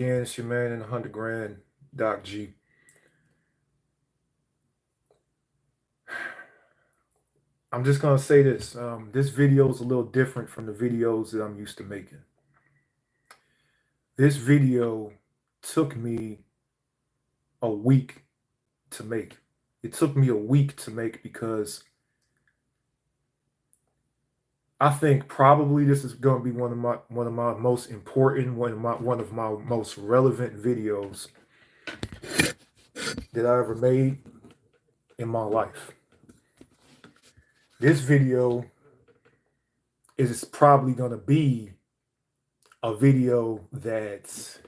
Again, it's your man in 100 grand, Doc G. I'm just gonna say this. This video is a little different from the videos that I'm used to making. This video took me a week to make. It took me a week to make because I think probably this is going to be one of my most important, one of my most relevant videos that I ever made in my life. This video is probably going to be a video that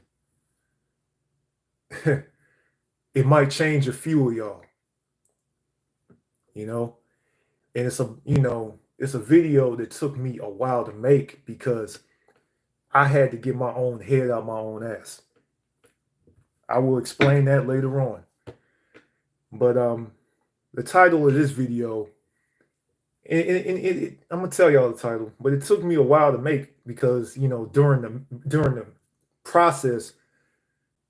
it might change a few of y'all, you know, and it's a video that took me a while to make because I had to get my own head out my own ass. I will explain that later on. But the title of this video, I'm gonna tell y'all the title, but it took me a while to make because during the process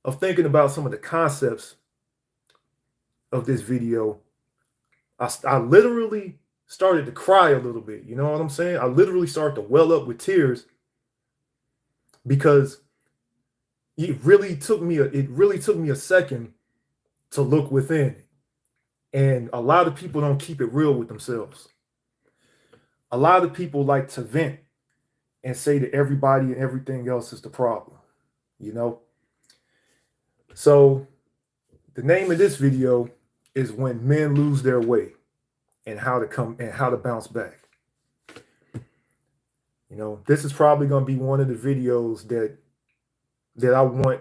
of thinking about some of the concepts of this video, I literally started to cry a little bit. You know what I'm saying? I literally started to well up with tears because it really took me a second to look within. And a lot of people don't keep it real with themselves. A lot of people like to vent and say that everybody and everything else is the problem, you know? So the name of this video is When Men Lose Their Way and how to bounce back. This is probably going to be one of the videos that I want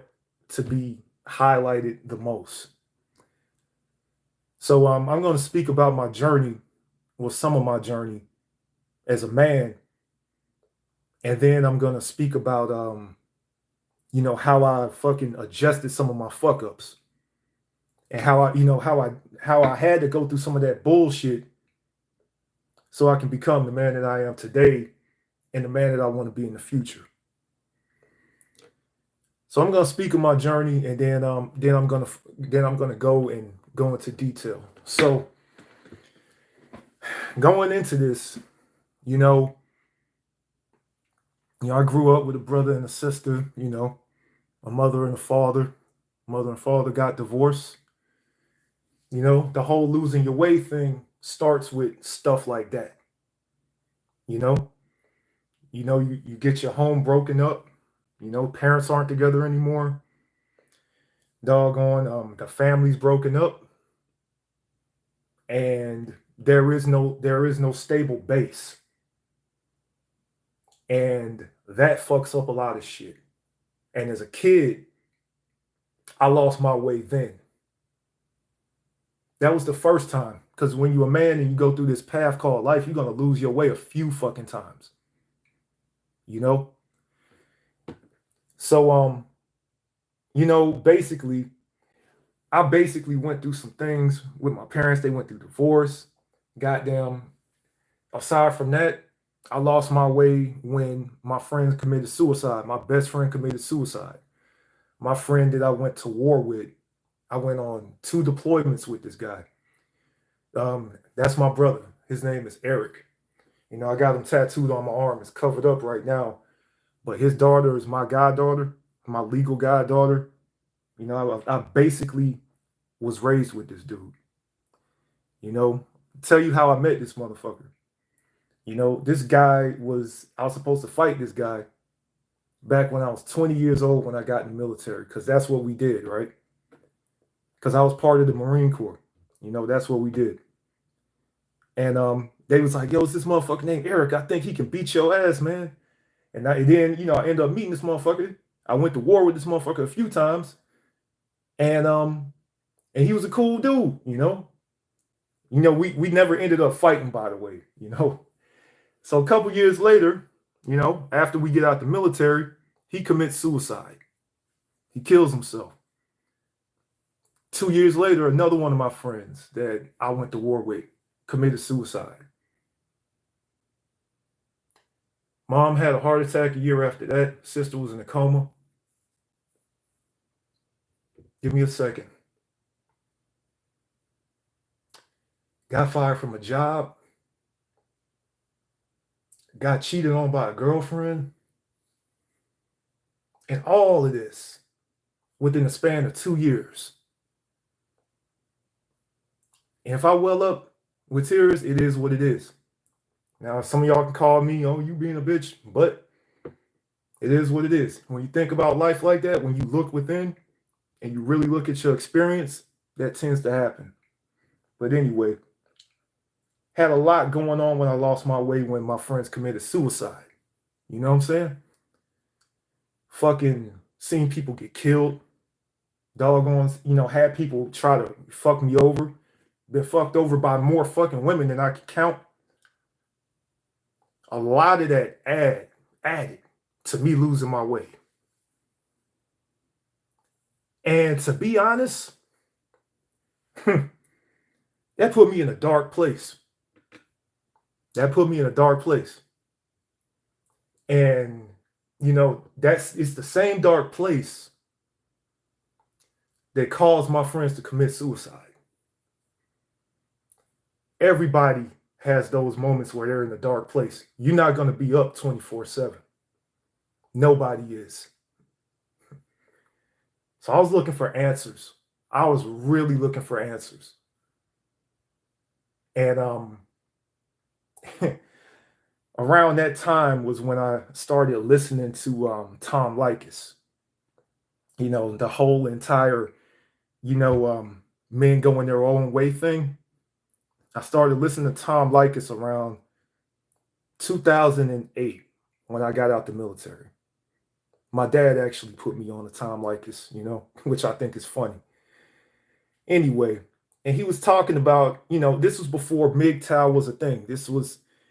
to be highlighted the most. So I'm going to speak about my journey, some of my journey as a man, and then I'm going to speak about how I fucking adjusted some of my fuck ups, and how I had to go through some of that bullshit so I can become the man that I am today and the man that I want to be in the future. So I'm going to speak of my journey, and then I'm going to go into detail. So going into this, I grew up with a brother and a sister, a mother and a father. Mother and father got divorced. The whole losing your way thing starts with stuff like that. You get your home broken up. Parents aren't together anymore. Doggone, the family's broken up. And there is no stable base. And that fucks up a lot of shit. And as a kid, I lost my way then. That was the first time. Because when you're a man and you go through this path called life, you're going to lose your way a few fucking times. So, basically, I went through some things with my parents. They went through divorce. Goddamn. Aside from that, I lost my way when my friends committed suicide. My best friend committed suicide. My friend that I went to war with, I went on 2 deployments with this guy. That's my brother. His name is Eric. I got him tattooed on my arm. It's covered up right now. But his daughter is my goddaughter, my legal goddaughter. I basically was raised with this dude. Tell you how I met this motherfucker. This guy I was supposed to fight this guy back when I was 20 years old when I got in the military, because that's what we did, right? Because I was part of the Marine Corps. That's what we did. And they was like, yo, it's this motherfucker named Eric. I think he can beat your ass, man. And then, I ended up meeting this motherfucker. I went to war with this motherfucker a few times. And he was a cool dude, we never ended up fighting, by the way, So a couple years later, after we get out the military, he commits suicide. He kills himself. 2 years later, another one of my friends that I went to war with committed suicide. Mom had a heart attack a year after that. Sister was in a coma. Give me a second. Got fired from a job. Got cheated on by a girlfriend. And all of this within a span of 2 years. And if I well up with tears, it is what it is. Now, some of y'all can call me, oh, you being a bitch, but it is what it is. When you think about life like that, when you look within and you really look at your experience, that tends to happen. But anyway, had a lot going on when I lost my way when my friends committed suicide. You know what I'm saying? Fucking seeing people get killed, doggone, had people try to fuck me over, been fucked over by more fucking women than I could count. A lot of that added to me losing my way. And to be honest, that put me in a dark place. And it's the same dark place that caused my friends to commit suicide. Everybody has those moments where they're in a dark place. You're not going to be up 24/7. Nobody is. So I was looking for answers. I was really looking for answers. And around that time was when I started listening to Tom Likas. The whole entire, men going their own way thing. I started listening to Tom Likas around 2008 when I got out the military. My dad actually put me on the Tom Likas, which I think is funny. Anyway, and he was talking about, this was before MGTOW was a thing.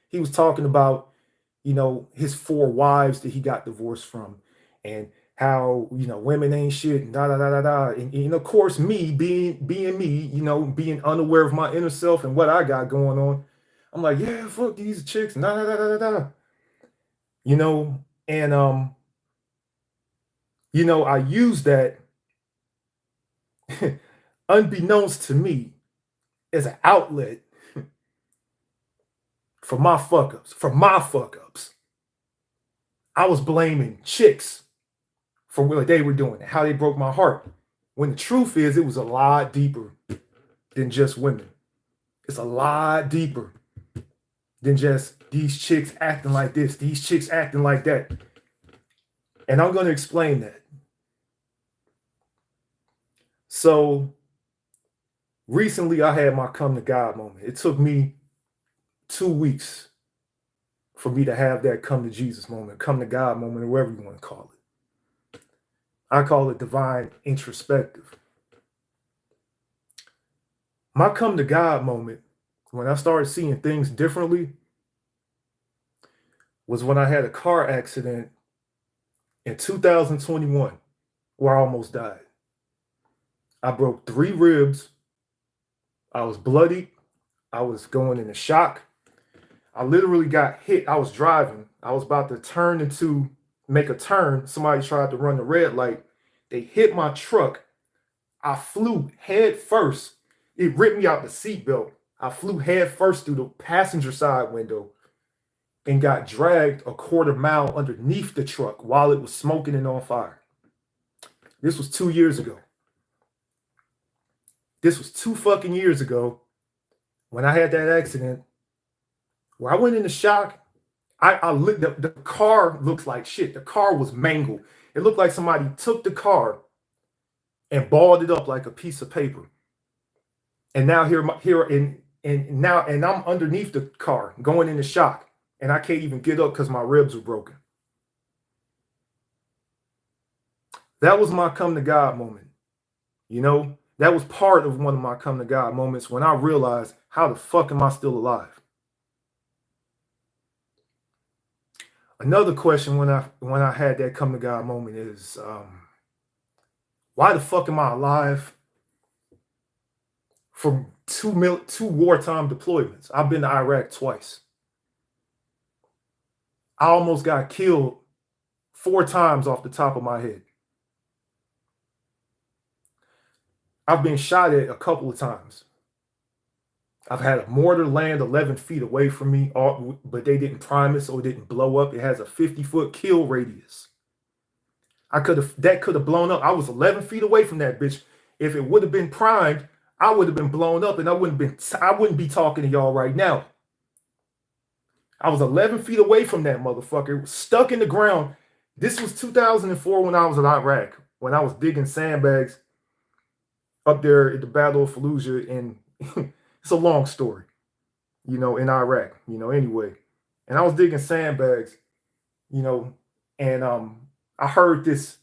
He was talking about, his 4 wives that he got divorced from, and how, women ain't shit, and da da da da da. And of course, me being me, being unaware of my inner self and what I got going on, I'm like, yeah, fuck these chicks, da da da da da da. And I use that unbeknownst to me as an outlet for my fuck ups. I was blaming chicks for what they were doing and how they broke my heart. When the truth is, it was a lot deeper than just women. It's a lot deeper than just these chicks acting like this, these chicks acting like that. And I'm going to explain that. So recently I had my come to God moment. It took me 2 weeks for me to have that come to Jesus moment, come to God moment, or whatever you want to call it. I call it divine introspective. My come to God moment, when I started seeing things differently, was when I had a car accident in 2021 where I almost died. I broke 3 ribs. I was bloody. I was going into shock. I literally got hit. I was driving. I was about to make a turn. Somebody tried to run the red light. They hit my truck. I flew head first. It ripped me out the seatbelt. I flew head first through the passenger side window and got dragged a 1/4 mile underneath the truck while it was smoking and on fire. This was 2 years ago. This was 2 fucking years ago when I had that accident where I went into shock. The car looks like shit. The car was mangled. It looked like somebody took the car and balled it up like a piece of paper. And now I'm underneath the car going into shock, and I can't even get up because my ribs were broken. That was my come to God moment. That was part of one of my come to God moments when I realized, how the fuck am I still alive? Another question when I had that come to God moment is, why the fuck am I alive from two wartime deployments? I've been to Iraq twice. I almost got killed 4 times off the top of my head. I've been shot at a couple of times. I've had a mortar land 11 feet away from me, but they didn't prime it, so it didn't blow up. It has a 50-foot kill radius. That could have blown up. I was 11 feet away from that bitch. If it would have been primed, I would have been blown up, and I wouldn't be talking to y'all right now. I was 11 feet away from that motherfucker, stuck in the ground. This was 2004 when I was in Iraq, when I was digging sandbags up there at the Battle of Fallujah, and it's a long story, in Iraq, anyway. And I was digging sandbags, and I heard this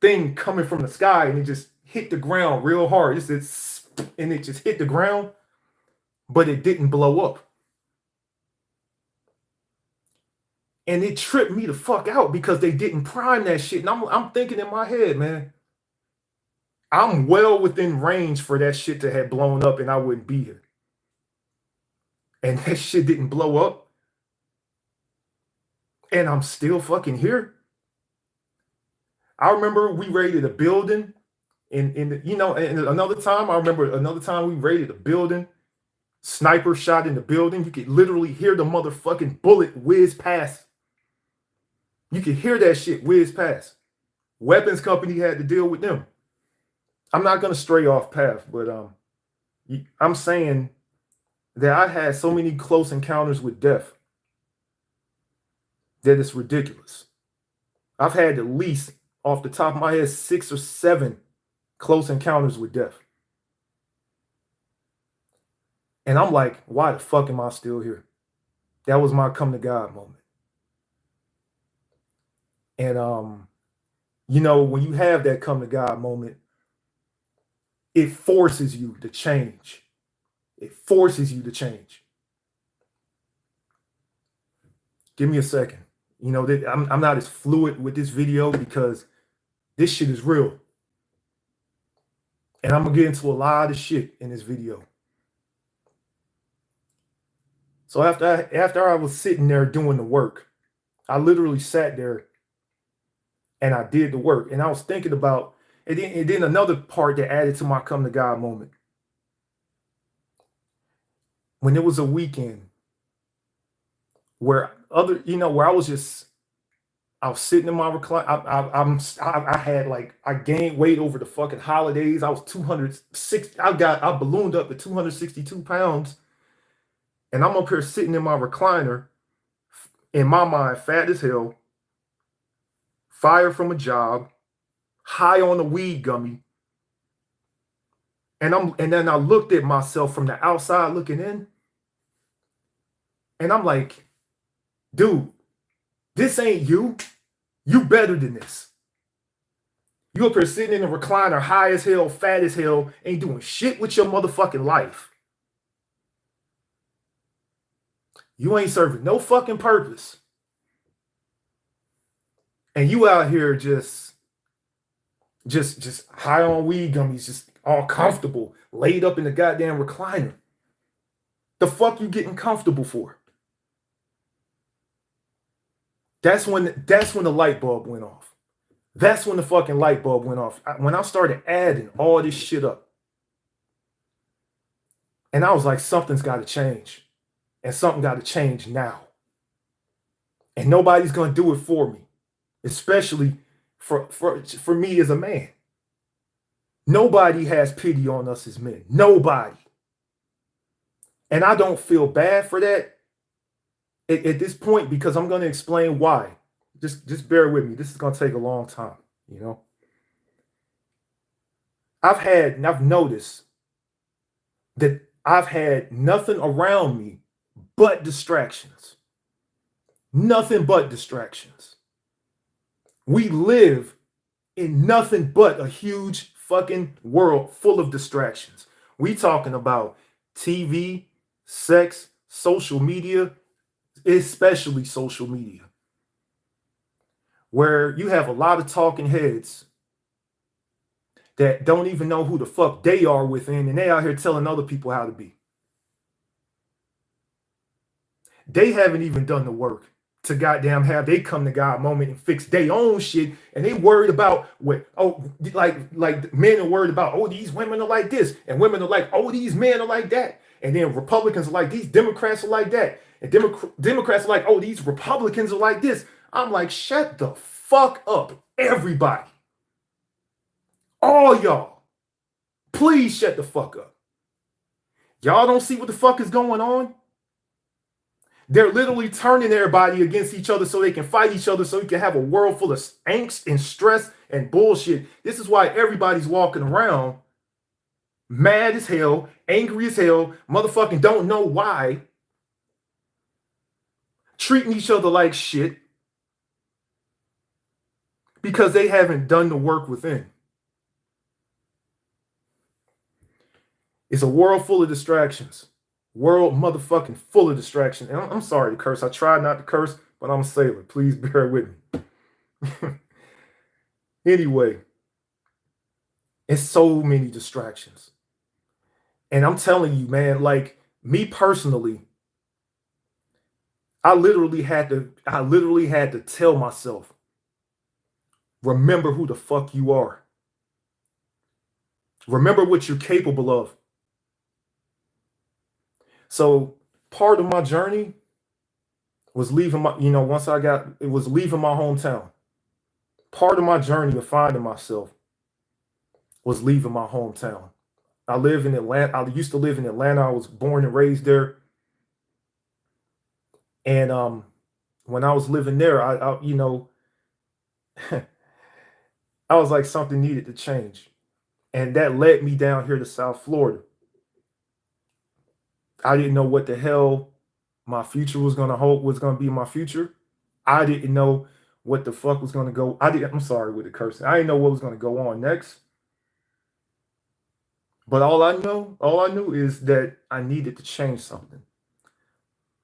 thing coming from the sky, and it just hit the ground real hard. And it just hit the ground, but it didn't blow up. And it tripped me the fuck out because they didn't prime that shit. And I'm thinking in my head, man, I'm well within range for that shit to have blown up and I wouldn't be here. And that shit didn't blow up. And I'm still fucking here. I remember we raided a building and another time we raided a building. Sniper shot in the building. You could literally hear the motherfucking bullet whiz past. You could hear that shit whiz past. Weapons company had to deal with them. I'm not going to stray off path, but I'm saying that I had so many close encounters with death that it's ridiculous. I've had at least, off the top of my head, 6 or 7 close encounters with death. And I'm like, why the fuck am I still here? That was my come to God moment. And, when you have that come to God moment, it forces you to change. It forces you to change. Give me a second. I'm not as fluid with this video because this shit is real. And I'm going to get into a lot of shit in this video. So after I was sitting there doing the work, I literally sat there and I did the work. And I was thinking about, and then another part that added to my come to God moment. When it was a weekend where I was sitting in my recliner. I gained weight over the fucking holidays. I was 206. I ballooned up to 262 pounds. And I'm up here sitting in my recliner, in my mind, fat as hell, fired from a job, high on a weed gummy. And then I looked at myself from the outside looking in. And I'm like, dude, this ain't you. You better than this. You up here sitting in a recliner, high as hell, fat as hell, ain't doing shit with your motherfucking life. You ain't serving no fucking purpose. And you out here just high on weed gummies, just all comfortable, laid up in the goddamn recliner. The fuck you getting comfortable for? That's when the light bulb went off. That's when the fucking light bulb went off. When I started adding all this shit up. And I was like, something's got to change. And something got to change now. And nobody's going to do it for me. Especially for me as a man. Nobody has pity on us as men. Nobody. And I don't feel bad for that at this point, because I'm going to explain why. Just bear with me. This is going to take a long time, I've noticed that I've had nothing around me but distractions. Nothing but distractions. We live in nothing but a huge fucking world full of distractions. We talking about TV, sex, social media, especially social media, where you have a lot of talking heads that don't even know who the fuck they are within, and they out here telling other people how to be. They haven't even done the work to goddamn have they come to God moment and fix their own shit, and they worried about what, oh, like men are worried about, oh, these women are like this, and women are like, oh, these men are like that, and then Republicans are like, these Democrats are like that, and Democrats are like, oh, these Republicans are like this. I'm like, shut the fuck up, everybody, all y'all, please shut the fuck up. Y'all don't see what the fuck is going on? They're literally turning everybody against each other so they can fight each other, so you can have a world full of angst and stress and bullshit. This is why everybody's walking around mad as hell, angry as hell, motherfucking don't know why, treating each other like shit because they haven't done the work within. It's a world full of distractions. World motherfucking full of distraction. And I'm sorry to curse. I tried not to curse, but I'm a sailor. Please bear with me. Anyway, it's so many distractions. And I'm telling you, man, like me personally, I literally had to tell myself, remember who the fuck you are. Remember what you're capable of. So part of my journey was leaving my, leaving my hometown. Part of my journey of finding myself was leaving my hometown. I live in Atlanta. I used to live in Atlanta. I was born and raised there. And when I was living there, I I was like, something needed to change. And that led me down here to South Florida. I didn't know what the hell my future was going to hold, was going to be my future. I didn't know what the fuck was going to go. I'm sorry with the cursing. I didn't know what was going to go on next. But all I knew is that I needed to change something.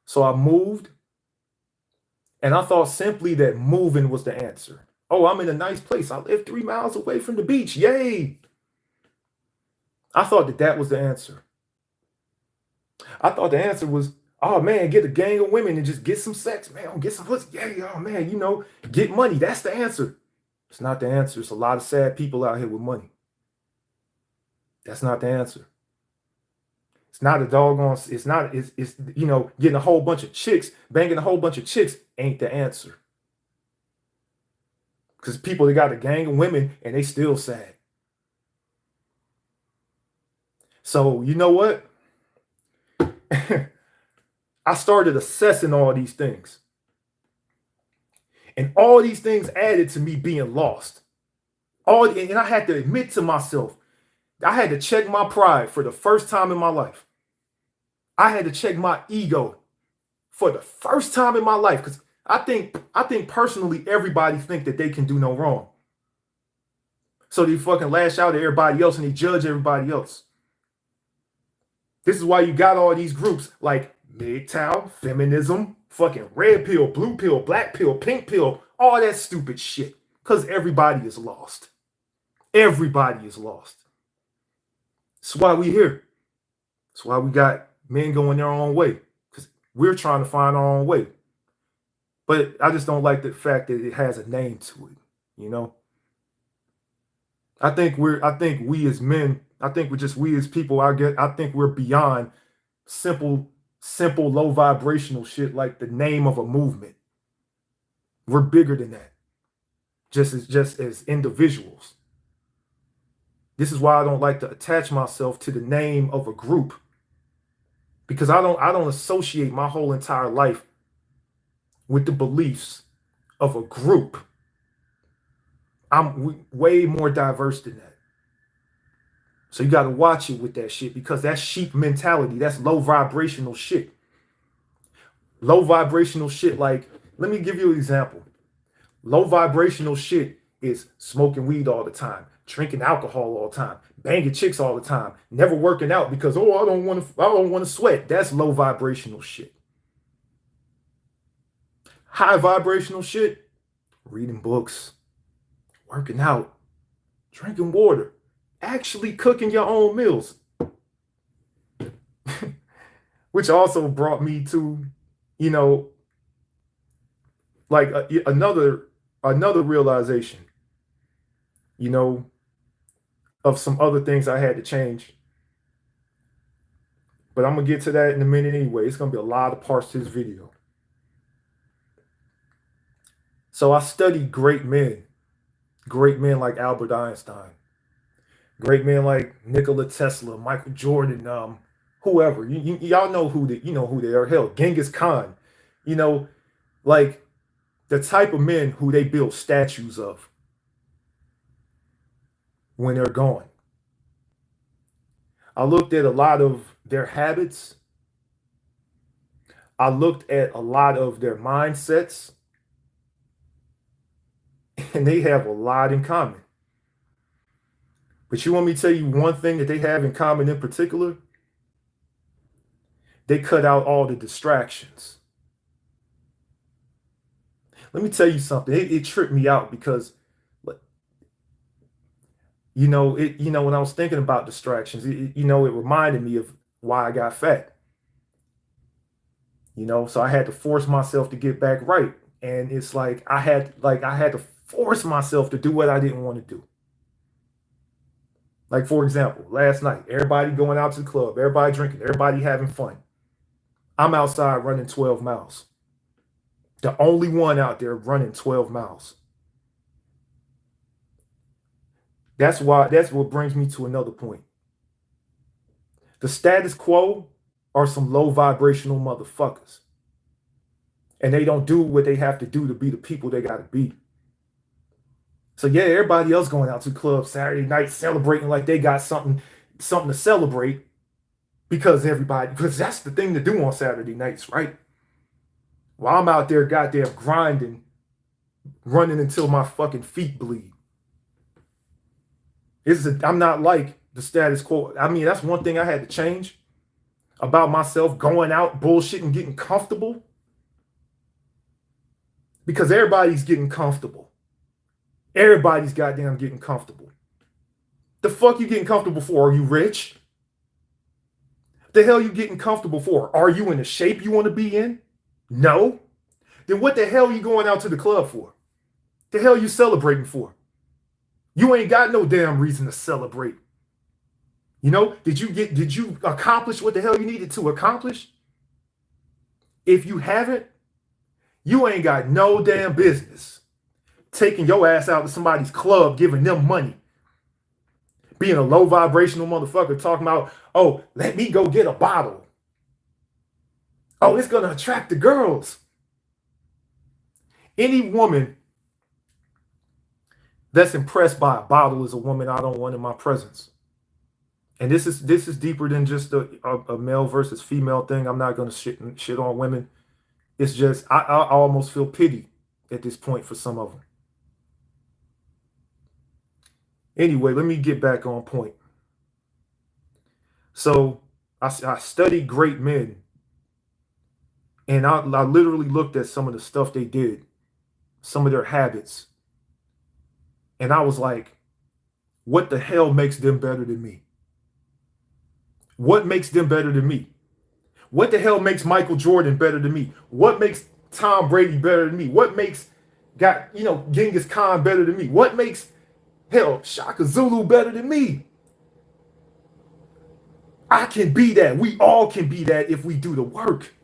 So I moved, and I thought simply that moving was the answer. Oh, I'm in a nice place. I live 3 miles away from the beach. Yay. I thought that was the answer. I thought the answer was, oh man, get a gang of women and just get some sex, man. Get some pussy. Yeah, oh man, get money. That's the answer. It's not the answer. It's a lot of sad people out here with money. That's not the answer. It's not a doggone, it's getting a whole bunch of chicks, banging a whole bunch of chicks ain't the answer. Because people, they got a gang of women and they still sad. So you know what? I started assessing all these things. And all these things added to me being lost. And I had to admit to myself, I had to check my pride for the first time in my life. I had to check my ego for the first time in my life. Because I think personally, everybody think that they can do no wrong. So they fucking lash out at everybody else and they judge everybody else. This is why you got all these groups like MGTOW, feminism, fucking red pill, blue pill, black pill, pink pill, all that stupid shit. Because everybody is lost. Everybody is lost. That's why we here. That's why we got men going their own way. Because we're trying to find our own way. But I just don't like the fact that it has a name to it, I think we as men, we as people, I think we're beyond simple, low vibrational shit like the name of a movement. We're bigger than that. Just as individuals. This is why I don't like to attach myself to the name of a group. Because I don't associate my whole entire life with the beliefs of a group. I'm way more diverse than that. So you got to watch it with that shit, because that's sheep mentality. That's low vibrational shit. Low vibrational shit. Like, let me give you an example. Low vibrational shit is smoking weed all the time, drinking alcohol all the time, banging chicks all the time, never working out because, I don't want to sweat. That's low vibrational shit. High vibrational shit, reading books, working out, drinking water, actually cooking your own meals. Which also brought me to, like another realization, you know, of some other things I had to change. But I'm gonna get to that in a minute anyway. It's gonna be a lot of parts to this video. So I studied great men like Albert Einstein, great men like Nikola Tesla, Michael Jordan, whoever. Y'all know who they are. Hell, Genghis Khan. You know, like the type of men who they build statues of when they're gone. I looked at a lot of their habits. I looked at a lot of their mindsets, and they have a lot in common. But you want me to tell you one thing that they have in common in particular? They cut out all the distractions. Let me tell you something. It tripped me out because, when I was thinking about distractions, it reminded me of why I got fat. So I had to force myself to get back right, and it's like I had to force myself to do what I didn't want to do. Like, for example, last night, everybody going out to the club, everybody drinking, everybody having fun. I'm outside running 12 miles. The only one out there running 12 miles. That's what brings me to another point. The status quo are some low vibrational motherfuckers. And they don't do what they have to do to be the people they got to be. So yeah, everybody else going out to the club Saturday night celebrating like they got something to celebrate because that's the thing to do on Saturday nights, right? While I'm out there goddamn grinding, running until my fucking feet bleed. I'm not like the status quo. I mean, that's one thing I had to change about myself, going out, bullshitting, getting comfortable. Because everybody's getting comfortable. Everybody's goddamn getting comfortable. The fuck you getting comfortable for? Are you rich? The hell you getting comfortable for? Are you in the shape you want to be in? No. Then what the hell are you going out to the club for? The hell you celebrating for? You ain't got no damn reason to celebrate. Did you accomplish what the hell you needed to accomplish? If you haven't, you ain't got no damn business taking your ass out to somebody's club, giving them money. Being a low vibrational motherfucker talking about, oh, let me go get a bottle. Oh, it's going to attract the girls. Any woman that's impressed by a bottle is a woman I don't want in my presence. And this is deeper than just a male versus female thing. I'm not going to shit on women. It's just I almost feel pity at this point for some of them. Anyway, let me get back on point. So I studied great men, and I literally looked at some of the stuff they did, some of their habits, and I was like, what the hell makes them better than me? What makes them better than me? What the hell makes Michael Jordan better than me? What makes Tom Brady better than me? What makes Genghis Khan better than me? What makes Shaka Zulu better than me? I can be that. We all can be that if we do the work.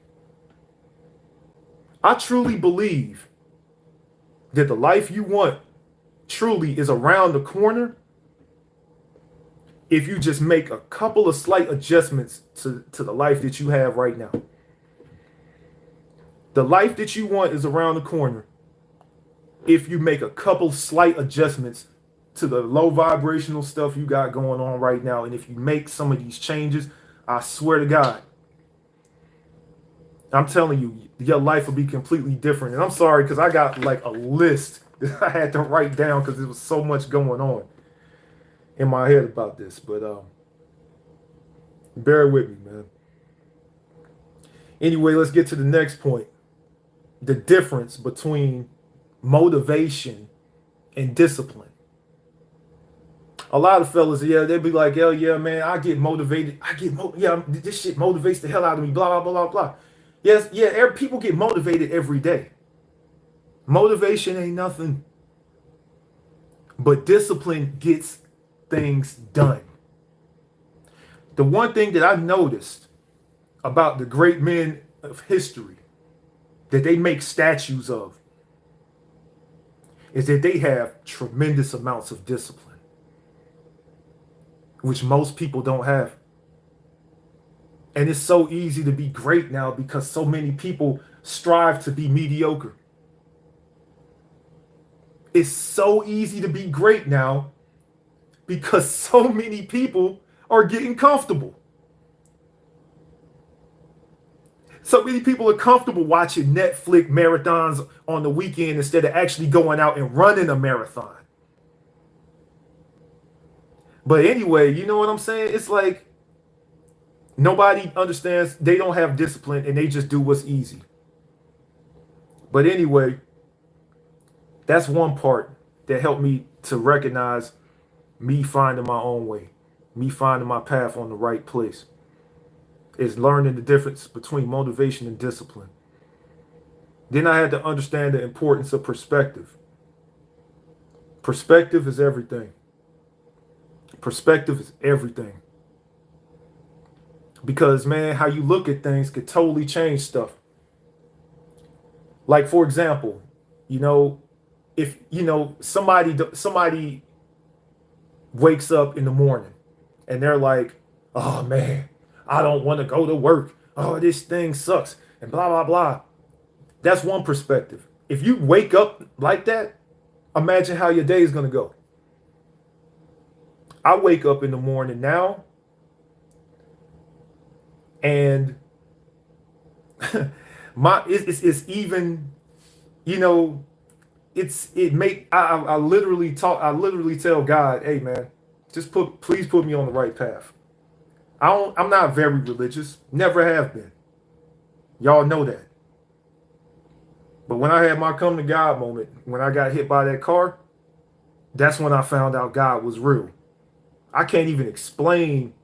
I truly believe that the life you want truly is around the corner if you just make a couple of slight adjustments to the life that you have right now. The life that you want is around the corner if you make a couple slight adjustments to the low vibrational stuff you got going on right now. And if you make some of these changes, I swear to God, I'm telling you, your life will be completely different. And I'm sorry, because I got like a list that I had to write down because there was so much going on in my head about this. But bear with me, man. Anyway, let's get to the next point. The difference between motivation and discipline. A lot of fellas, they'd be like, hell yeah, man, I get motivated. This shit motivates the hell out of me, blah, blah, blah, blah. Yes, people get motivated every day. Motivation ain't nothing, but discipline gets things done. The one thing that I noticed about the great men of history that they make statues of is that they have tremendous amounts of discipline, which most people don't have. And it's so easy to be great now because so many people strive to be mediocre. It's so easy to be great now because so many people are getting comfortable. So many people are comfortable watching Netflix marathons on the weekend instead of actually going out and running a marathon. But anyway, you know what I'm saying? It's like nobody understands. They don't have discipline and they just do what's easy. But anyway, that's one part that helped me to recognize me finding my own way, me finding my path on the right place. Is learning the difference between motivation and discipline. Then I had to understand the importance of perspective. Perspective is everything. Perspective is everything. Because, man, how you look at things could totally change stuff. Like, for example, if somebody wakes up in the morning and they're like, oh man, I don't want to go to work. Oh, this thing sucks and blah, blah, blah. That's one perspective. If you wake up like that, imagine how your day is going to go. I wake up in the morning now and it's even, I literally tell God, hey man, please put me on the right path. I'm not very religious, never have been. Y'all know that. But when I had my come to God moment, when I got hit by that car, that's when I found out God was real. I can't even explain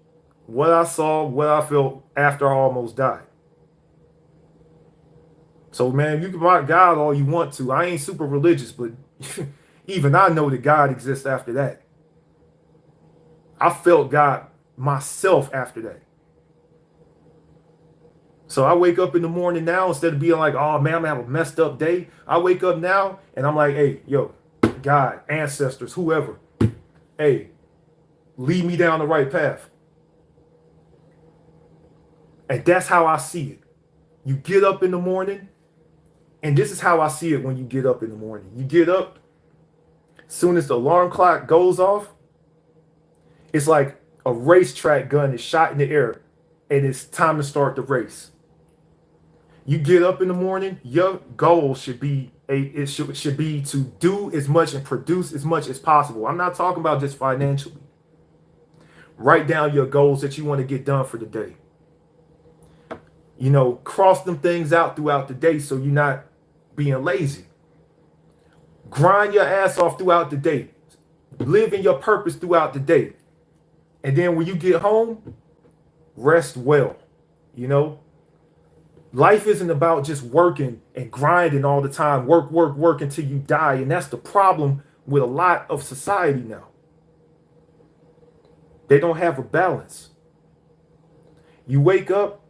what I saw, what I felt after I almost died. So man, you can mock God all you want to. I ain't super religious, but even I know that God exists after that. I felt God myself after that. So I wake up in the morning now, instead of being like, oh man, I'm gonna have a messed up day. I wake up now and I'm like, hey, yo, God, ancestors, whoever, hey, lead me down the right path. And that's how I see it. You get up in the morning, and this is how I see it when you get up in the morning. You get up, soon as the alarm clock goes off, it's like a racetrack gun is shot in the air, and it's time to start the race. You get up in the morning, your goal should be to do as much and produce as much as possible. I'm not talking about just financially. Write down your goals that you want to get done for the day. Cross them things out throughout the day so you're not being lazy. Grind your ass off throughout the day. Live in your purpose throughout the day. And then when you get home, rest well. Life isn't about just working and grinding all the time. Work until you die. And that's the problem with a lot of society now. They don't have a balance. You wake up,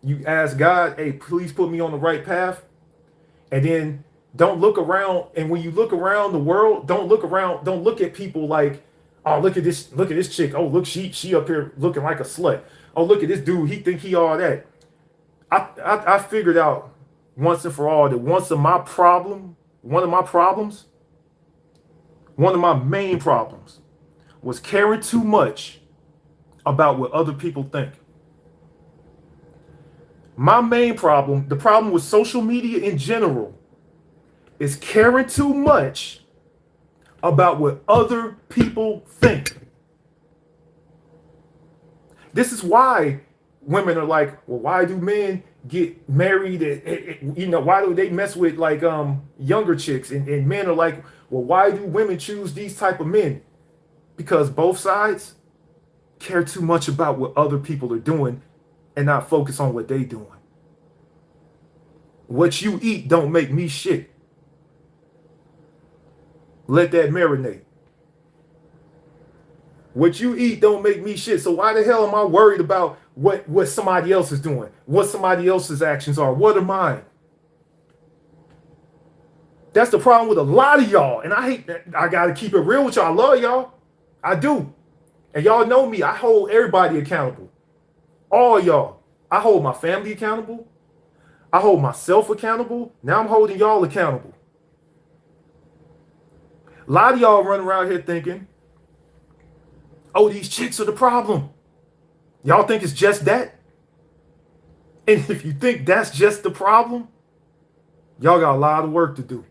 you ask God, hey, please put me on the right path. And then don't look around. And when you look around the world, don't look at people like, oh, look at this chick. Oh, look, she up here looking like a slut. Oh, look at this dude. He think he all that. I figured out once and for all that one of my main problems was caring too much about what other people think. My main problem, the problem with social media in general, is caring too much about what other people think. This is why women are like, well, why do men get married? Why do they mess with like younger chicks? And men are like, well, why do women choose these type of men? Because both sides care too much about what other people are doing and not focus on what they doing. What you eat don't make me shit. Let that marinate. What you eat don't make me shit. So why the hell am I worried about what somebody else is doing? What somebody else's actions are? What are mine? That's the problem with a lot of y'all. And I hate that. I gotta keep it real with y'all. I love y'all. I do. And y'all know me. I hold everybody accountable. All y'all. I hold my family accountable. I hold myself accountable. Now I'm holding y'all accountable. A lot of y'all run around here thinking, oh, these chicks are the problem. Y'all think it's just that? And if you think that's just the problem, y'all got a lot of work to do.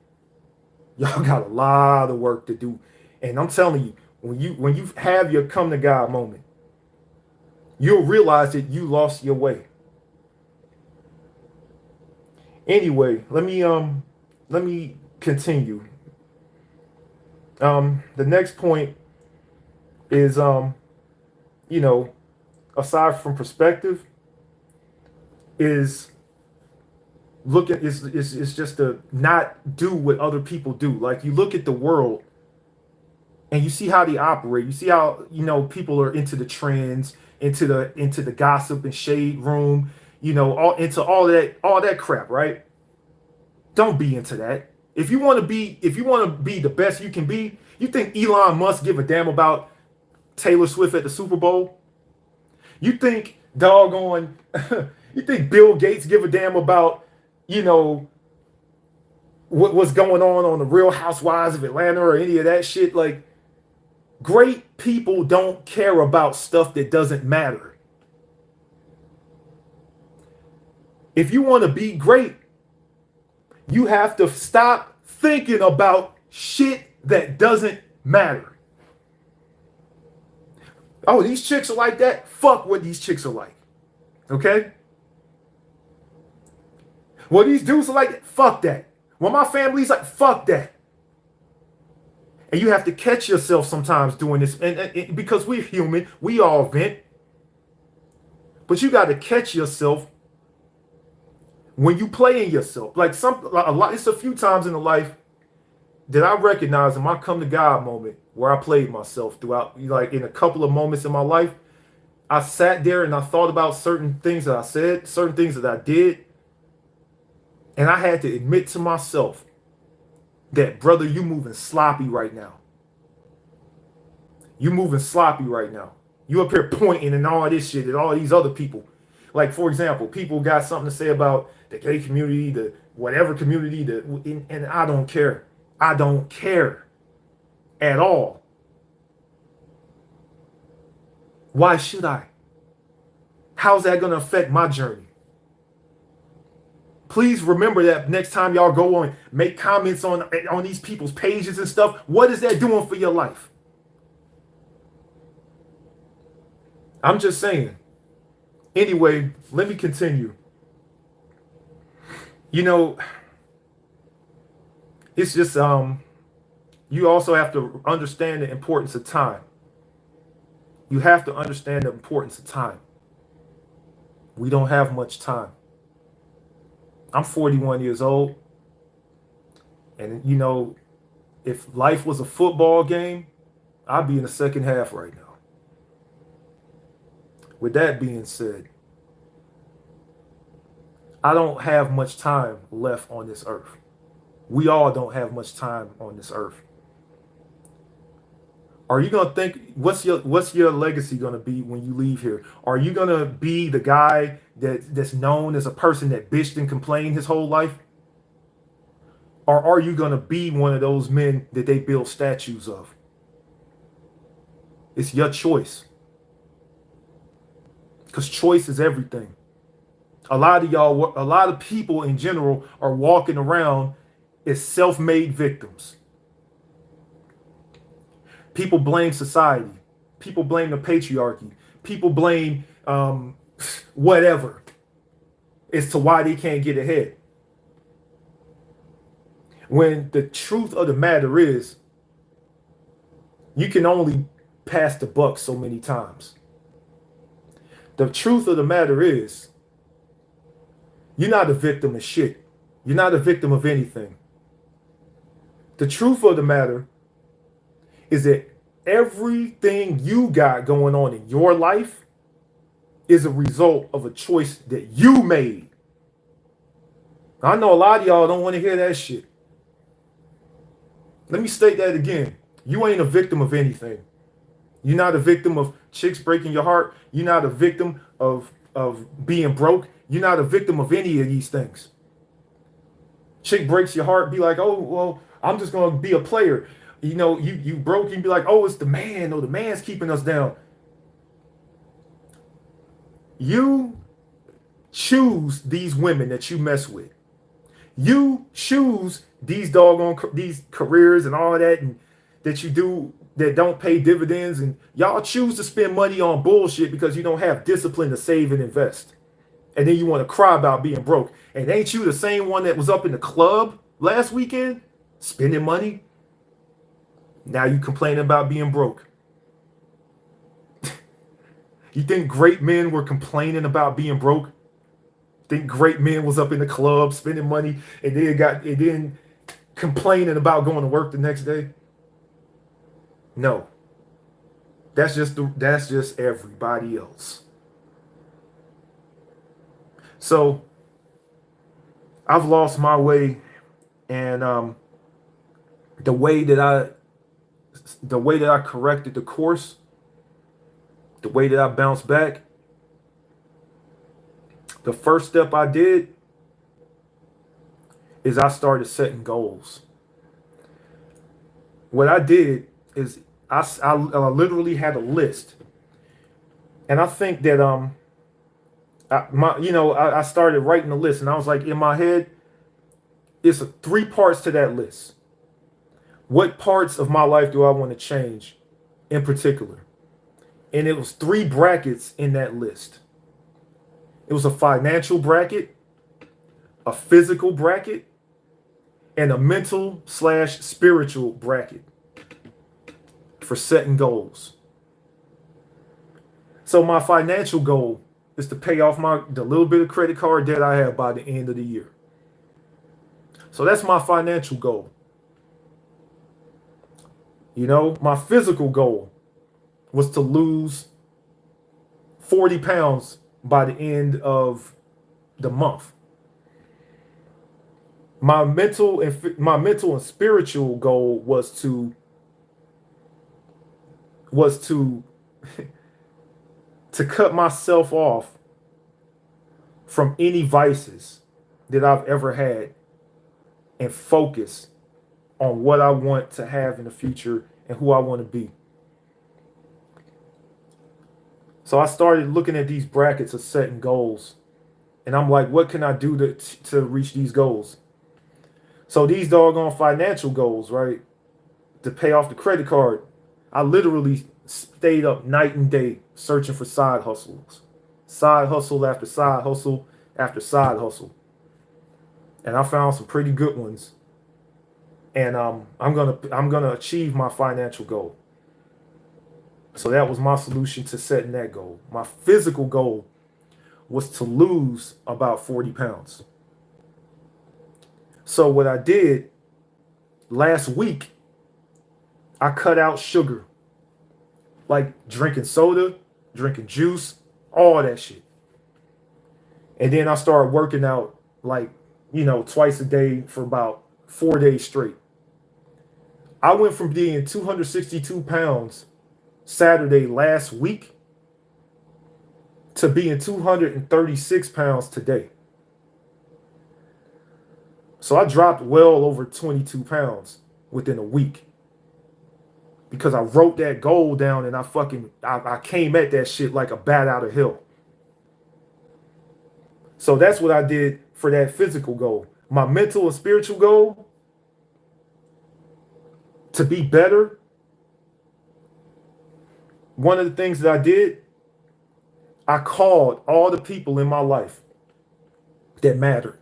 Y'all got a lot of work to do. And I'm telling you, when you have your come to God moment, you'll realize that you lost your way. Anyway, let me continue. The next point is aside from perspective, is look at it's just to not do what other people do. Like, you look at the world and you see how they operate. You see how people are into the trends, into the gossip and shade room, into all that crap, right? Don't be into that. If you want to be the best you can be, you think Elon Musk give a damn about Taylor Swift at the Super Bowl? You think doggone you think Bill Gates give a damn about what's going on the Real Housewives of Atlanta or any of that shit? Like, great people don't care about stuff that doesn't matter. If you want to be great, you have to stop thinking about shit that doesn't matter. Oh, these chicks are like that? Fuck what these chicks are like. Okay? Well, these dudes are like that? Fuck that. Well, my family's like, fuck that. And you have to catch yourself sometimes doing this. And because we're human, we all vent. But you got to catch yourself when you playing yourself. It's a few times in the life that I recognize in my come to God moment where I played myself throughout, like in a couple of moments in my life. I sat there and I thought about certain things that I said, certain things that I did. And I had to admit to myself that, brother, you moving sloppy right now. You moving sloppy right now. You up here pointing and all this shit at all these other people. Like, for example, people got something to say about the gay community, the whatever community, and I don't care. I don't care at all. Why should I? How's that going to affect my journey? Please remember that next time y'all go on, make comments on these people's pages and stuff. What is that doing for your life? I'm just saying. Anyway, let me continue. It's just you also have to understand the importance of time. You have to understand the importance of time. We don't have much time. I'm 41 years old. And if life was a football game, I'd be in the second half right now. With that being said, I don't have much time left on this earth. We all don't have much time on this earth. Are you gonna think what's your legacy gonna be when you leave here? Are you gonna be the guy that's known as a person that bitched and complained his whole life? Or are you gonna be one of those men that they build statues of? It's your choice. Because choice is everything. A lot of people in general are walking around as self-made victims. People blame society. People blame the patriarchy. People blame whatever as to why they can't get ahead. When the truth of the matter is, you can only pass the buck so many times. The truth of the matter is, you're not a victim of shit. You're not a victim of anything. The truth of the matter is that everything you got going on in your life is a result of a choice that you made. I know a lot of y'all don't want to hear that shit. Let me state that again. You ain't a victim of anything. You're not a victim of chicks breaking your heart. You're not a victim of being broke. You're not a victim of any of these things. Chick breaks your heart, be like, oh, well, I'm just gonna be a player. You know, you broke, you be like, oh, it's the man, or the man's keeping us down. You choose these women that you mess with. You choose these doggone these careers and all that, and that you do that don't pay dividends, and y'all choose to spend money on bullshit because you don't have discipline to save and invest. And then you want to cry about being broke. And ain't you the same one that was up in the club last weekend spending money? Now you complaining about being broke. You think great men were complaining about being broke? Think great men was up in the club spending money and then complaining about going to work the next day? No. That's just everybody else. So I've lost my way, and the way that I corrected the course, the way that I bounced back, the first step I did is I started setting goals. What I did is I literally had a list, and I think that I started writing the list, and I was like, in my head, it's three parts to that list. What parts of my life do I want to change in particular? And it was three brackets in that list. It was a financial bracket, a physical bracket, and a mental/spiritual bracket for setting goals. So my financial goal is to pay off the little bit of credit card debt I have by the end of the year. So that's my financial goal. You know, my physical goal was to lose 40 pounds by the end of the month. My mental and spiritual goal was to to cut myself off from any vices that I've ever had and focus on what I want to have in the future and who I want to be. So I started looking at these brackets of setting goals, and I'm like, what can I do to reach these goals? So these doggone financial goals, right? To pay off the credit card, I literally stayed up night and day searching for side hustles. Side hustle after side hustle after side hustle. And I found some pretty good ones. And I'm gonna achieve my financial goal. So that was my solution to setting that goal. My physical goal was to lose about 40 pounds. So what I did last week, I cut out sugar, like drinking soda, drinking juice, all that shit. And then I started working out like, twice a day for about 4 days straight. I went from being 262 pounds Saturday last week to being 236 pounds today. So I dropped well over 22 pounds within a week because I wrote that goal down and I came at that shit like a bat out of hell. So that's what I did for that physical goal. My mental and spiritual goal, to be better, one of the things that I did, I called all the people in my life that mattered.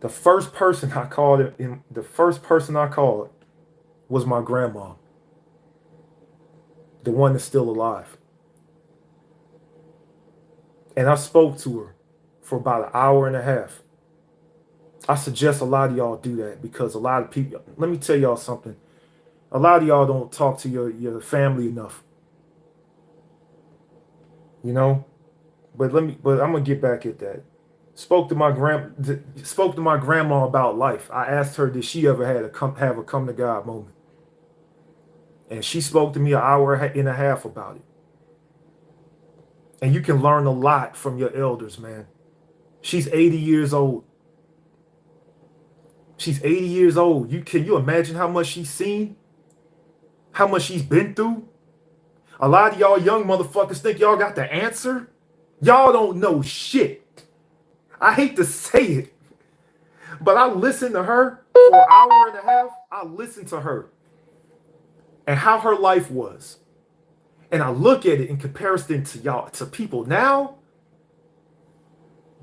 The first person I called was my grandma, the one that's still alive. And I spoke to her for about an hour and a half. I suggest a lot of y'all do that because a lot of people, let me tell y'all something. A lot of y'all don't talk to your family enough, you know. But I'm gonna get back at that. Spoke to my grandma about life. I asked her, did she ever have a come to God moment? And she spoke to me an hour and a half about it. And you can learn a lot from your elders, man. She's 80 years old. She's 80 years old. Can you imagine how much she's seen? How much she's been through? A lot of y'all young motherfuckers think y'all got the answer. Y'all don't know shit. I hate to say it, but I listened to her for an hour and a half. I listened to her and how her life was. And I look at it in comparison to y'all, to people now.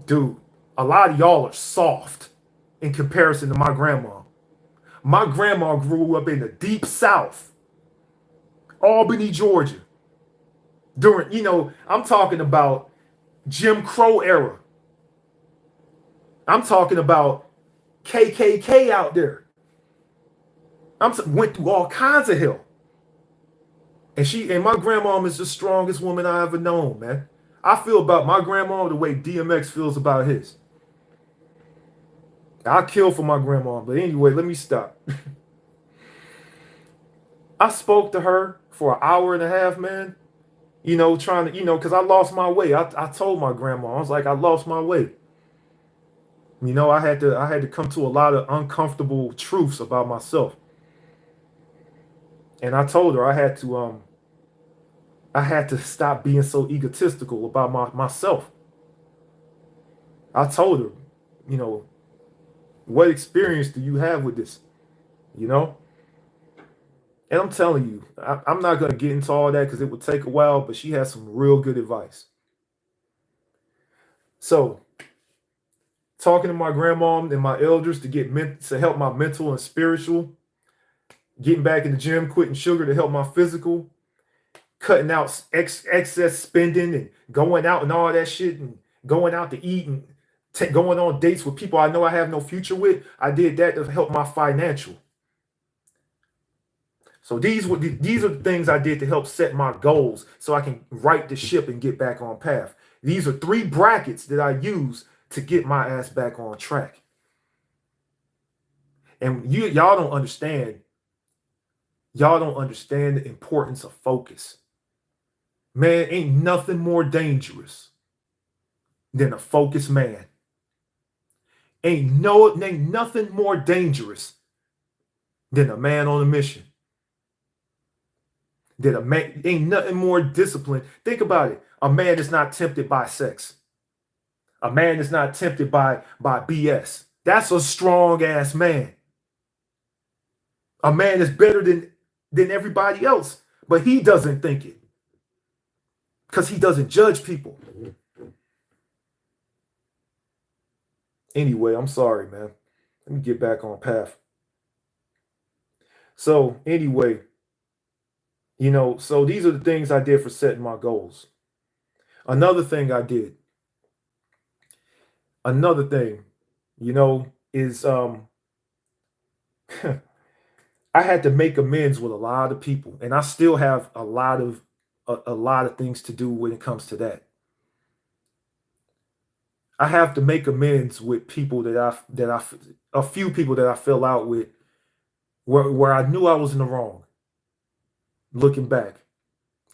Dude, a lot of y'all are soft in comparison to my grandma. My grandma grew up in the deep South, Albany, Georgia. During, I'm talking about Jim Crow era. I'm talking about KKK out there. Went through all kinds of hell. And my grandmom is the strongest woman I ever known, man. I feel about my grandma the way DMX feels about his. I'll kill for my grandma, but anyway, let me stop. I spoke to her for an hour and a half, man. Trying to, because I lost my way. I told my grandma, I was like, I lost my way. I had to come to a lot of uncomfortable truths about myself. And I told her I had to stop being so egotistical about myself. I told her, what experience do you have with this? And I'm telling you, I'm not going to get into all that because it would take a while, but she has some real good advice. So, talking to my grandma and my elders to help my mental and spiritual, getting back in the gym, quitting sugar to help my physical, cutting out excess spending and going out and all that shit and going out to eat and going on dates with people I know I have no future with. I did that to help my financial. So these are the things I did to help set my goals so I can right the ship and get back on path. These are 3 brackets that I use to get my ass back on track. And y'all don't understand. Y'all don't understand the importance of focus. Man, ain't nothing more dangerous than a focused man. Ain't nothing more dangerous than a man on a mission. Ain't nothing more disciplined. Think about it. A man is not tempted by sex. A man is not tempted by BS. That's a strong ass man. A man is better than everybody else, but he doesn't think it because he doesn't judge people. Anyway, I'm sorry, man. Let me get back on path. So anyway, so these are the things I did for setting my goals. Another thing I did. Another thing, is I had to make amends with a lot of people, and I still have a lot of things to do when it comes to that. I have to make amends with people a few people that I fell out with, where I knew I was in the wrong. Looking back,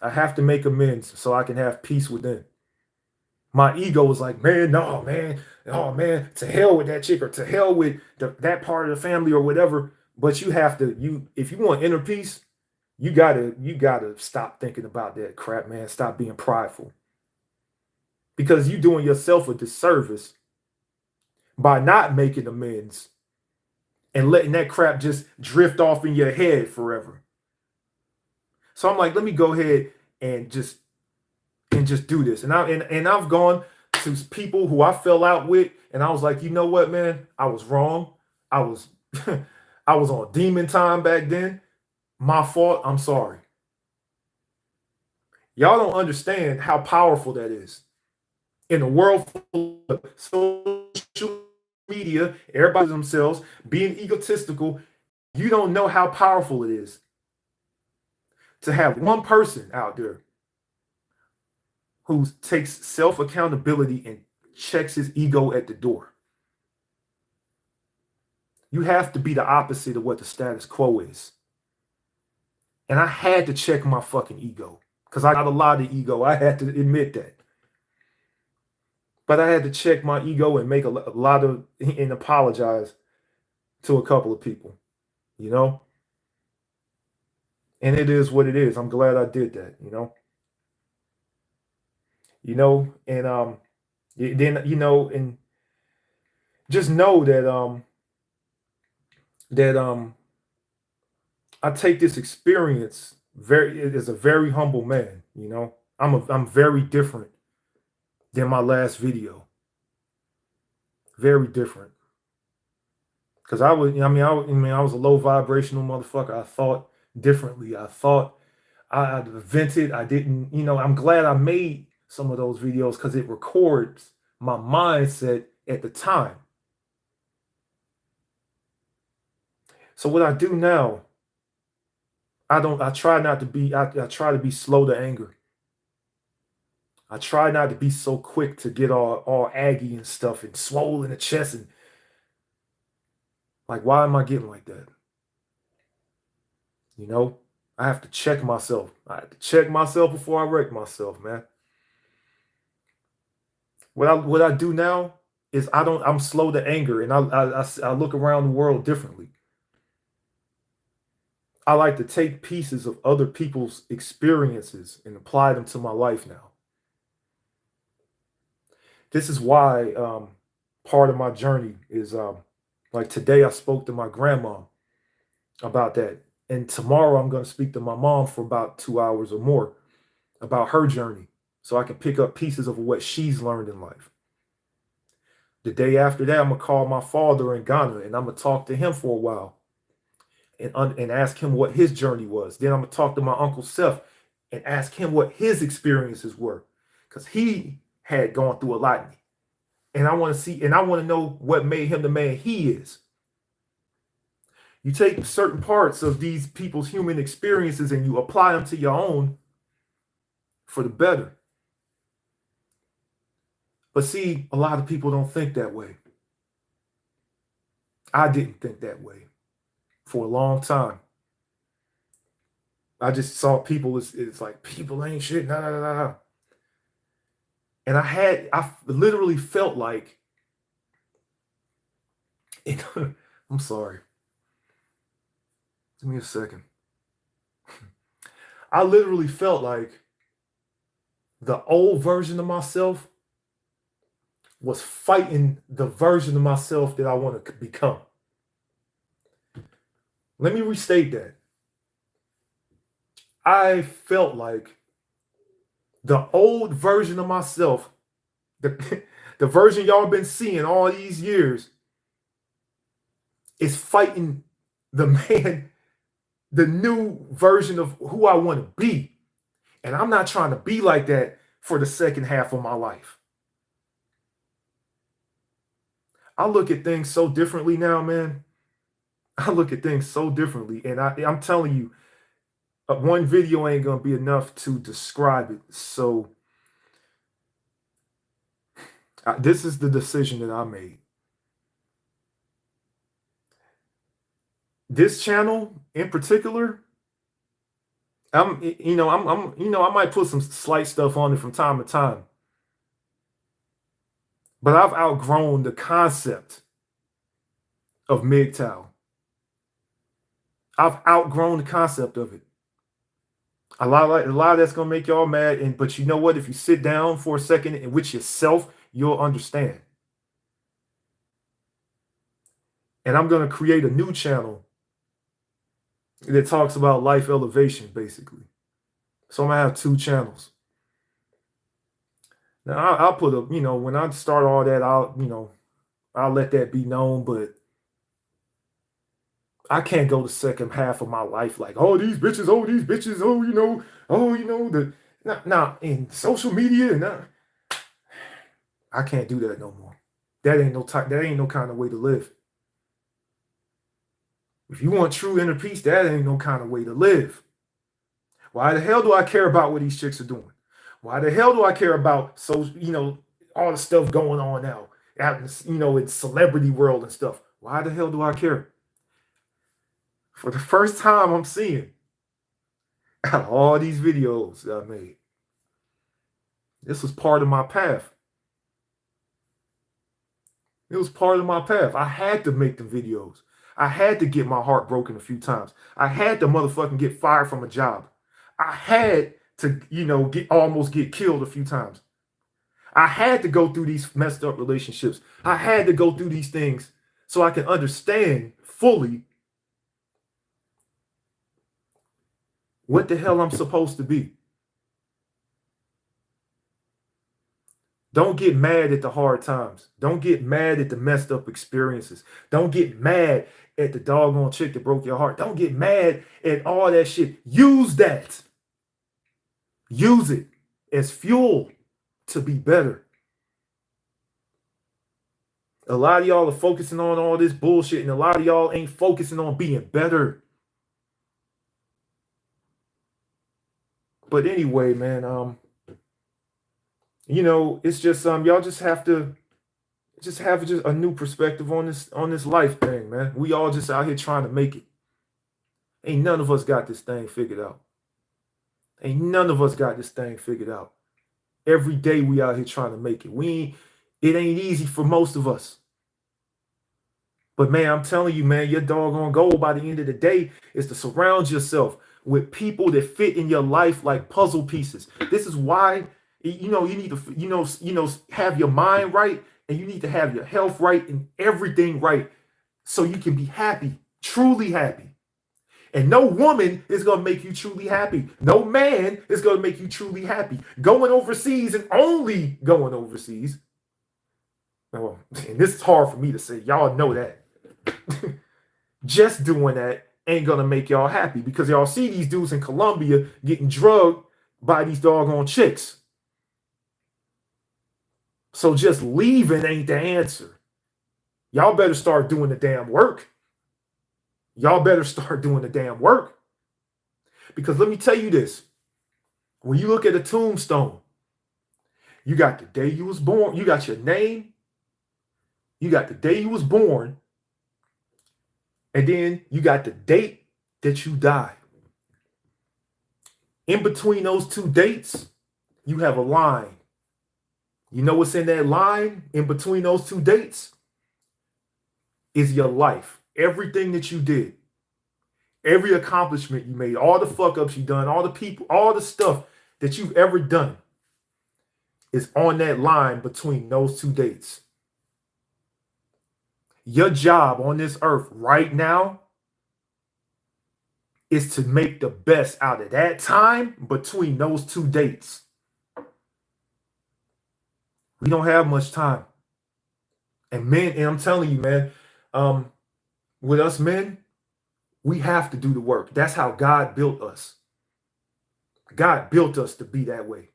I have to make amends so I can have peace within. My ego was like, man, no, man, oh man, to hell with that chick or to hell with that part of the family or whatever. But you have to, if you want inner peace, you gotta stop thinking about that crap, man. Stop being prideful. Because you're doing yourself a disservice by not making amends and letting that crap just drift off in your head forever. So I'm like, let me go ahead and just do this. And I've gone to people who I fell out with, and I was like, you know what, man? I was wrong. I was I was on demon time back then. My fault. I'm sorry. Y'all don't understand how powerful that is. In a world full of social media, everybody themselves being egotistical, you don't know how powerful it is to have one person out there who takes self-accountability and checks his ego at the door. You have to be the opposite of what the status quo is. And I had to check my fucking ego because I got a lot of ego. I had to admit that. But I had to check my ego and make a lot of, and apologize to a couple of people, you know? And it is what it is. I'm glad I did that, you know? And then, and just know that that I take this experience as a very humble man, you know? I'm very different than my last video. Very different. Because I was a low vibrational motherfucker. I thought differently. I vented. I didn't, I'm glad I made some of those videos because it records my mindset at the time. So what I do now, I try to be slow to anger. I try not to be so quick to get all aggy and stuff and swollen in the chest and like, why am I getting like that? I have to check myself. I have to check myself before I wreck myself, man. What I do now is I'm slow to anger, and I look around the world differently. I like to take pieces of other people's experiences and apply them to my life now. This is why part of my journey is like today I spoke to my grandma about that. And tomorrow I'm going to speak to my mom for about 2 hours or more about her journey so I can pick up pieces of what she's learned in life. The day after that, I'm going to call my father in Ghana and I'm going to talk to him for a while and ask him what his journey was. Then I'm going to talk to my Uncle Seth and ask him what his experiences were because he had gone through a lot. And I want to know what made him the man he is. You take certain parts of these people's human experiences and you apply them to your own for the better. But see, a lot of people don't think that way. I didn't think that way for a long time. I just saw people it's like people ain't shit, nah. And I literally felt like, I'm sorry. Give me a second. I literally felt like the old version of myself was fighting the version of myself that I want to become. Let me restate that. I felt like the old version of myself, the version y'all been seeing all these years, is fighting the new version of who I want to be. And I'm not trying to be like that for the second half of my life. I look at things so differently now, man. I look at things so differently. And I'm telling you, one video ain't going to be enough to describe it. So this is the decision that I made. This channel in particular, I might put some slight stuff on it from time to time. But I've outgrown the concept of MGTOW. I've outgrown the concept of it. A lot of that's gonna make y'all mad, but you know what? If you sit down for a second and with yourself, you'll understand. And I'm gonna create a new channel that talks about life elevation, basically. So I'm gonna have 2 channels. Now I'll put when I start all that, I'll let that be known, but I can't go the second half of my life like, oh, these bitches, now in social media and I can't do that no more. That ain't no kind of way to live. If you want true inner peace, that ain't no kind of way to live. Why the hell do I care about what these chicks are doing? Why the hell do I care about all the stuff going on now out in celebrity world and stuff? Why the hell do I care? For the first time, I'm seeing out of all these videos that I made, this was part of my path. It was part of my path. I had to make the videos. I had to get my heart broken a few times. I had to motherfucking get fired from a job. I had to, almost get killed a few times. I had to go through these messed up relationships. I had to go through these things so I can understand fully what the hell I'm supposed to be. Don't get mad at the hard times. Don't get mad at the messed up experiences. Don't get mad at the doggone chick that broke your heart. Don't get mad at all that shit. Use that. Use it as fuel to be better. A lot of y'all are focusing on all this bullshit, and a lot of y'all ain't focusing on being better. But anyway, man, it's just y'all just have to have a new perspective on this life thing, man. We all just out here trying to make it. Ain't none of us got this thing figured out. Ain't none of us got this thing figured out. Every day we out here trying to make it. It ain't easy for most of us. But man, I'm telling you, man, your doggone goal by the end of the day is to surround yourself with people that fit in your life like puzzle pieces. This is why, you need to, have your mind right, and you need to have your health right and everything right so you can be happy, truly happy. And no woman is going to make you truly happy. No man is going to make you truly happy. Going overseas and only going overseas. Well, and this is hard for me to say. Y'all know that. Just doing that ain't going to make y'all happy, because y'all see these dudes in Colombia getting drugged by these doggone chicks. So just leaving ain't the answer. Y'all better start doing the damn work. Y'all better start doing the damn work. Because let me tell you this. When you look at a tombstone, you got the day you was born. You got your name. You got the day you was born. And then you got the date that you died. In between those two dates, you have a line. You know what's in that line in between those two dates? Is your life. Everything that you did. Every accomplishment you made. All the fuck ups you done. All the people. All the stuff that you've ever done is on that line between those two dates. Your job on this earth right now is to make the best out of that time between those two dates. We don't have much time. And men, and I'm telling you, man, with us men, we have to do the work. That's how God built us. God built us to be that way.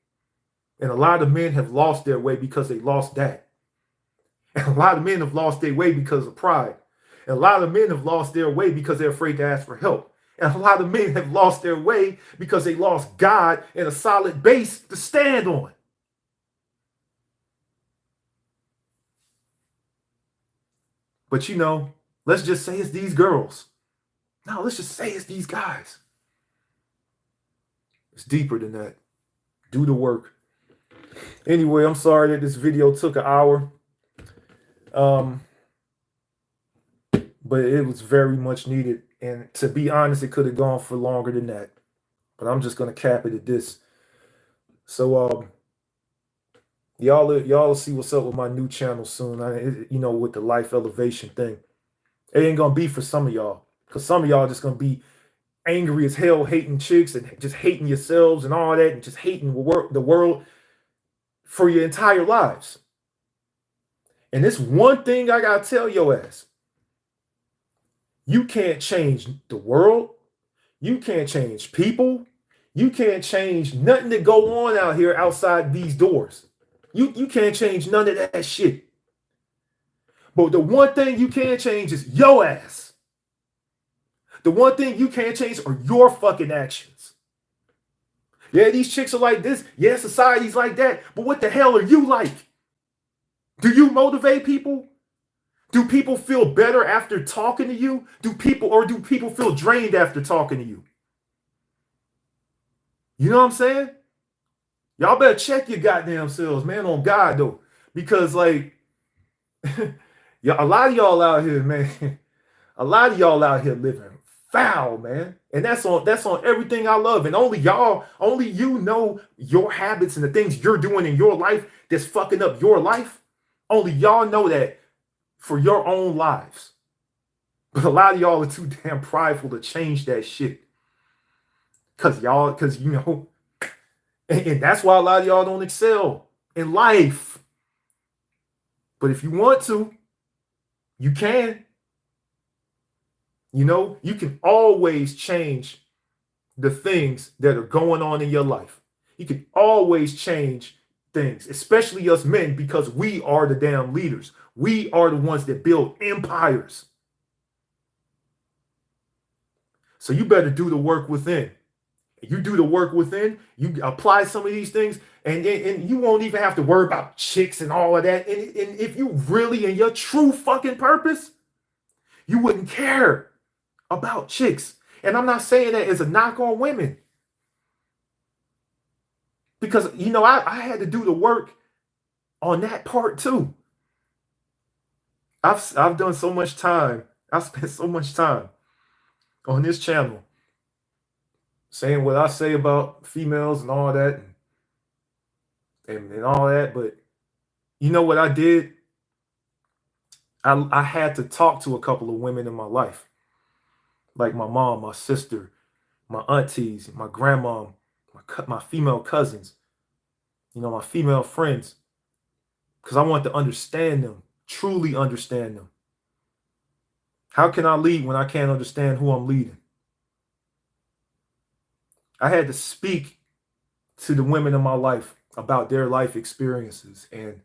And a lot of men have lost their way because they lost that. And a lot of men have lost their way because of pride. And a lot of men have lost their way because they're afraid to ask for help. And a lot of men have lost their way because they lost God and a solid base to stand on. But let's just say it's these girls. No, let's just say it's these guys. It's deeper than that. Do the work. Anyway, I'm sorry that this video took an hour. But it was very much needed. And to be honest, it could have gone for longer than that. But I'm just going to cap it at this. So, y'all will see what's up with my new channel soon. With the life elevation thing. It ain't going to be for some of y'all. Because some of y'all just going to be angry as hell, hating chicks and just hating yourselves and all that. And just hating the world for your entire lives. And this one thing I got to tell your ass. You can't change the world. You can't change people. You can't change nothing that go on out here outside these doors. You can't change none of that shit. But the one thing you can change is your ass. The one thing you can't change are your fucking actions. Yeah, these chicks are like this. Yeah, society's like that. But what the hell are you like? Do you motivate people? Do people feel better after talking to you? Do people feel drained after talking to you? You know what I'm saying? Y'all better check your goddamn selves, man, on God though. Because like yeah, a lot of y'all out here, man. A lot of y'all out here living foul, man. And that's on everything I love. And only you know your habits and the things you're doing in your life that's fucking up your life. Only y'all know that for your own lives. But a lot of y'all are too damn prideful to change that shit. Cause you know, and that's why a lot of y'all don't excel in life. But if you want to, you can. You know, you can always change the things that are going on in your life. You can always change things, especially us men, because we are the damn leaders. We are the ones that build empires. So you better do the work within. You do the work within, you apply some of these things, and you won't even have to worry about chicks and all of that. And if you really in your true fucking purpose, you wouldn't care about chicks. And I'm not saying that as a knock on women. Because, you know, I had to do the work on that part too. I've done so much time. I've spent so much time on this channel saying what I say about females and all that and all that. But you know what I did? I had to talk to a couple of women in my life, like my mom, my sister, my aunties, my grandma, my female cousins, you know, my female friends, because I want to understand them, truly understand them. How can I lead when I can't understand who I'm leading? I had to speak to the women in my life about their life experiences, and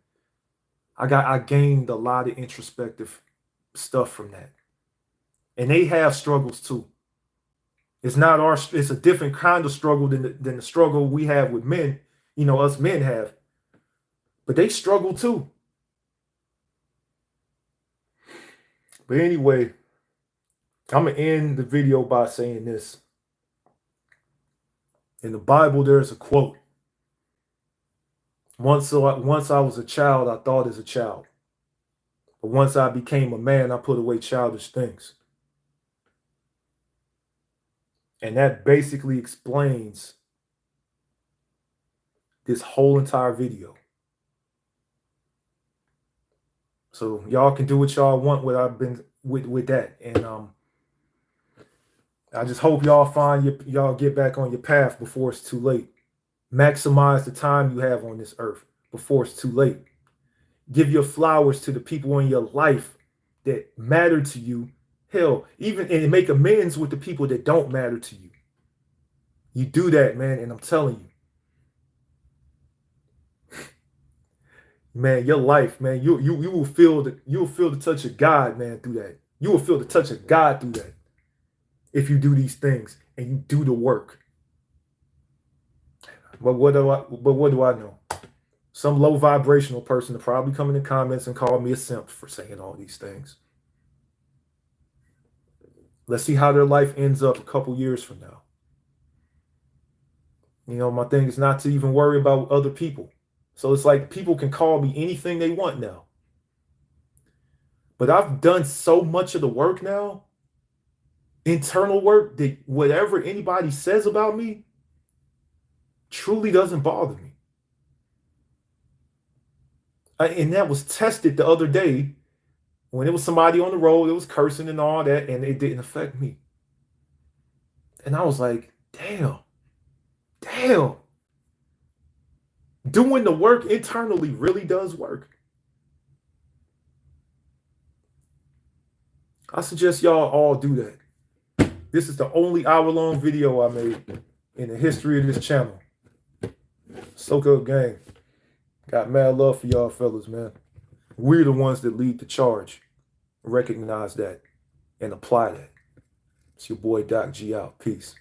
I gained a lot of introspective stuff from that. And they have struggles too. It's a different kind of struggle than the struggle we have with men, you know, us men have. But they struggle too. But anyway, I'm gonna end the video by saying this. In the Bible, there's a quote. Once I was a child, I thought as a child. But once I became a man, I put away childish things. And that basically explains this whole entire video. So y'all can do what y'all want with I've been with that. And I just hope y'all get back on your path before it's too late. Maximize the time you have on this earth before it's too late. Give your flowers to the people in your life that matter to you. Hell, even and make amends with the people that don't matter to you. You do that, man, and I'm telling you, man, your life, man, you will feel the touch of God, man, through that. You will feel the touch of God through that if you do these things and you do the work. But what do I know? Some low vibrational person will probably come in the comments and call me a simp for saying all these things. Let's see how their life ends up a couple years from now. You know, my thing is not to even worry about other people. So it's like people can call me anything they want now. But I've done so much of the work now, internal work, that whatever anybody says about me truly doesn't bother me. And that was tested the other day when it was somebody on the road that was cursing and all that, and it didn't affect me. And I was like, damn. Doing the work internally really does work. I suggest y'all all do that. This is the only hour-long video I made in the history of this channel. Soak up gang. Got mad love for y'all fellas, man. We're the ones that lead the charge. Recognize that and apply that. It's your boy Doc G out. Peace.